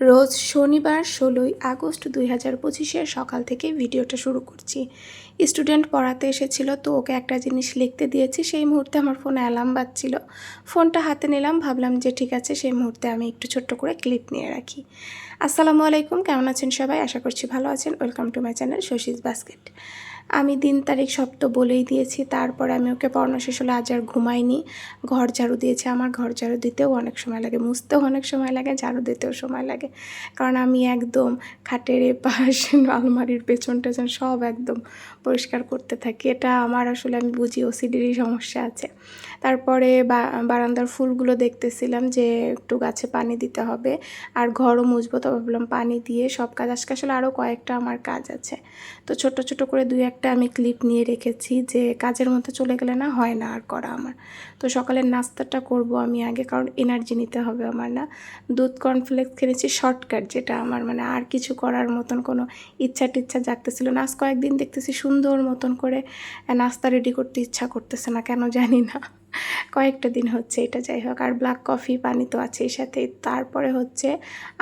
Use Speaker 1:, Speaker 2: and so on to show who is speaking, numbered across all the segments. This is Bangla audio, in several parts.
Speaker 1: রোজ শনিবার ১৬ই আগস্ট ২০২৫-এর সকাল থেকে ভিডিওটা শুরু করছি। স্টুডেন্ট পড়াতে এসেছিল, তো ওকে একটা জিনিস লিখতে দিয়েছি। সেই মুহূর্তে আমার ফোনে অ্যালার্ম বাজছিল। ফোনটা হাতে নিলাম, ভাবলাম যে ঠিক আছে, সেই মুহূর্তে আমি একটু ছোট্ট করে ক্লিপ নিয়ে রাখি। আসসালামু আলাইকুম, কেমন আছেন সবাই? আশা করছি ভালো আছেন। Welcome to my channel Shashi's basket. আমি দিন তারিখ সব তো বলেই দিয়েছি। তারপরে আমি ওকে পড়ানো শেষ হলে আজ আর ঘুমাইনি। ঘর ঝাড়ু দিয়েছে। আমার ঘর ঝাড়ু দিতেও অনেক সময় লাগে, মুছতেও অনেক সময় লাগে, ঝাড়ু দিতেও সময় লাগে। কারণ আমি একদম খাটের এপাশ, আলমারির পেছন টেছন সব একদম পরিষ্কার করতে থাকি। এটা আমার আসলে আমি বুঝি ওসিডিরই সমস্যা আছে। তারপরে বারান্দার ফুলগুলো দেখতেছিলাম যে একটু গাছে পানি দিতে হবে, আর ঘরও মুছবো। তো ভাবলাম পানি দিয়ে সব কাজ, আজকে আসলে আরও কয়েকটা আমার কাজ আছে। তো ছোট ছোট করে দুই একটা আমি ক্লিপ নিয়ে রেখেছি, যে কাজের মধ্যে চলে গেলে না হয় না আর করা আমার। তো সকালের নাস্তাটা করব আমি আগে, কারণ এনার্জি নিতে হবে আমার। না দুধ কর্নফ্লেক্স খেয়েছি, শর্টকাট, যেটা আমার মানে আর কিছু করার মতন কোনো ইচ্ছা টিচ্ছা জাগতেছিল না। আজ কয়েকদিন দেখতেছি সুন্দর মতন করে নাস্তা রেডি করতে ইচ্ছা করতেছে না, কেন জানি না। কয়েকটা দিন হচ্ছে এটা। যাই হোক, আর ব্ল্যাক কফি পানি তো আছেই সাথে। তারপরে হচ্ছে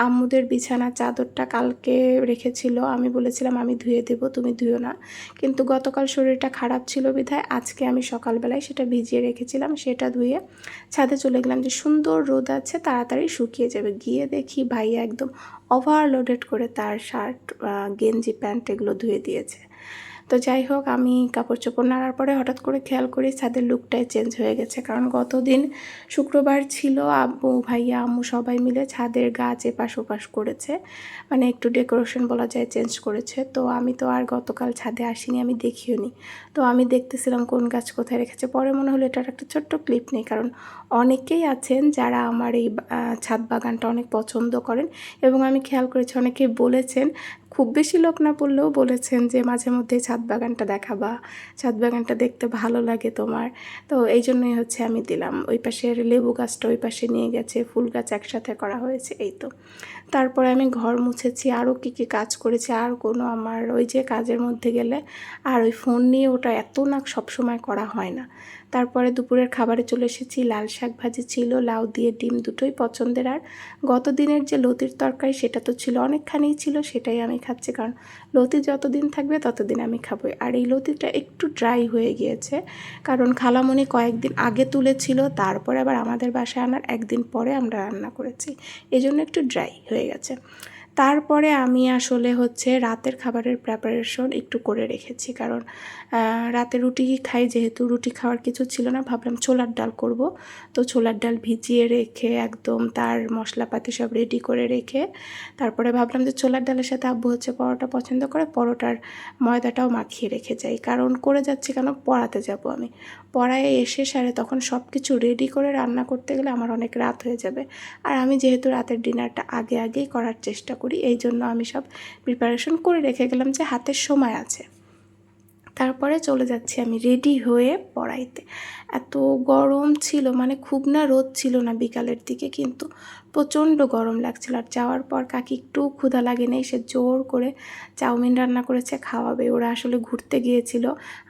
Speaker 1: আম্মুদের বিছানা চাদরটা কালকে রেখেছিল, আমি বলেছিলাম আমি ধুয়ে দেবো, তুমি ধুয়ো না। কিন্তু গতকাল শরীরটা খারাপ ছিল বিধায় আজকে আমি সকালবেলায় সেটা ভিজিয়ে রেখেছিলাম, সেটা ধুয়ে ছাদে চলে গেলাম যে সুন্দর রোদ আছে, তাড়াতাড়ি শুকিয়ে যাবে। গিয়ে দেখি ভাইয়া একদম ওভারলোডেড করে তার শার্ট, গেঞ্জি, প্যান্ট এগুলো ধুয়ে দিয়েছে। তো যাই হোক, আমি কাপড় চোপড় নাড়ার পরে হঠাৎ করে খেয়াল করি ছাদের লুকটাই চেঞ্জ হয়ে গেছে। কারণ গতদিন শুক্রবার ছিল, আব্বু ভাইয়া আম্মু সবাই মিলে ছাদের গাছ এপাশ ওপাশ করেছে, মানে একটু ডেকোরেশন বলা যায় চেঞ্জ করেছে। তো আমি তো আর গতকাল ছাদে আসিনি, আমি দেখিও নি। তো আমি দেখতেছিলাম কোন গাছ কোথায় রেখেছে। পরে মনে হলো এটার একটা ছোট্ট ক্লিপ নেই, কারণ অনেকেই আছেন যারা আমার এই ছাদ বাগানটা অনেক পছন্দ করেন, এবং আমি খেয়াল করেছি অনেকেই বলেছেন, খুব বেশি লোক না বললেও বলেছেন যে মাঝে মধ্যে ছাদ বাগানটা দেখাবা, ছাদ বাগানটা দেখতে ভালো লাগে তোমার। তো এই জন্যই হচ্ছে আমি দিলাম। ওই পাশের লেবু গাছটা ওই পাশে নিয়ে গেছে, ফুল গাছ একসাথে করা হয়েছে, এই তো। তারপরে আমি ঘর মুছেছি, আরও কী কী কাজ করেছি। আর কোনো আমার ওই যে কাজের মধ্যে গেলে আর ওই ফোন নিয়ে ওটা এত না সবসময় করা হয় না। তারপরে দুপুরের খাবারে চলে এসেছি। লাল শাক ভাজি ছিল, লাউ দিয়ে ডিম, দুটোই পছন্দের। আর গত দিনের যে লতির তরকারি সেটা তো ছিল, অনেকখানিই ছিল, সেটাই আমি খাচ্ছি। কারণ লতি যতদিন থাকবে ততদিন আমি খাবো। আর এই লতিটা একটু ড্রাই হয়ে গিয়েছে, কারণ খালামণি কয়েকদিন আগে তুলেছিল, তারপরে আবার আমাদের বাসায় আনার একদিন পরে আমরা রান্না করেছি, এই জন্য একটু ড্রাই হয়ে গেছে। তারপরে আমি আসলে হচ্ছে রাতের খাবারের প্রিপারেশন একটু করে রেখেছি, কারণ রাতে রুটি খাই, যেহেতু রুটি খাওয়ার কিছু ছিল না, ভাবলাম ছোলার ডাল করব। তো ছোলার ডাল ভিজিয়ে রেখে একদম তার মশলাপাতি সব রেডি করে রেখে তারপরে ভাবলাম যে ছোলার ডালের সাথে আব্বু হচ্ছে পরোটা পছন্দ করে, পরোটার ময়দাটাও মাখিয়ে রেখে যাই। কারণ করে যাচ্ছি কেন, পড়াতে যাব আমি। পড়ায় এসে সারে তখন সব কিছু রেডি করে রান্না করতে গেলে আমার অনেক রাত হয়ে যাবে। আর আমি যেহেতু রাতের ডিনারটা আগেই করার চেষ্টা করি, এই জন্য আমি সব প্রিপারেশন করে রেখে গেলাম যে হাতের সময় আছে। তারপরে চলে যাচ্ছি আমি রেডি হয়ে পড়াইতে। এত গরম ছিল, মানে খুব না রোদ ছিল না বিকালের দিকে, কিন্তু প্রচণ্ড গরম লাগছিল। আর যাওয়ার পর কাকি একটু ক্ষুধা লাগে নেই, সে জোর করে চাউমিন রান্না করেছে, খাওয়াবে। ওরা আসলে ঘুরতে গিয়েছিল,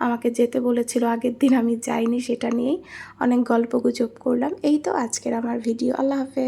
Speaker 1: আমাকে যেতে বলেছিল আগের দিন, আমি যাইনি। সেটা নিয়েই অনেক গল্পগুজব করলাম। এই তো আজকের আমার ভিডিও। আল্লাহ হাফেজ।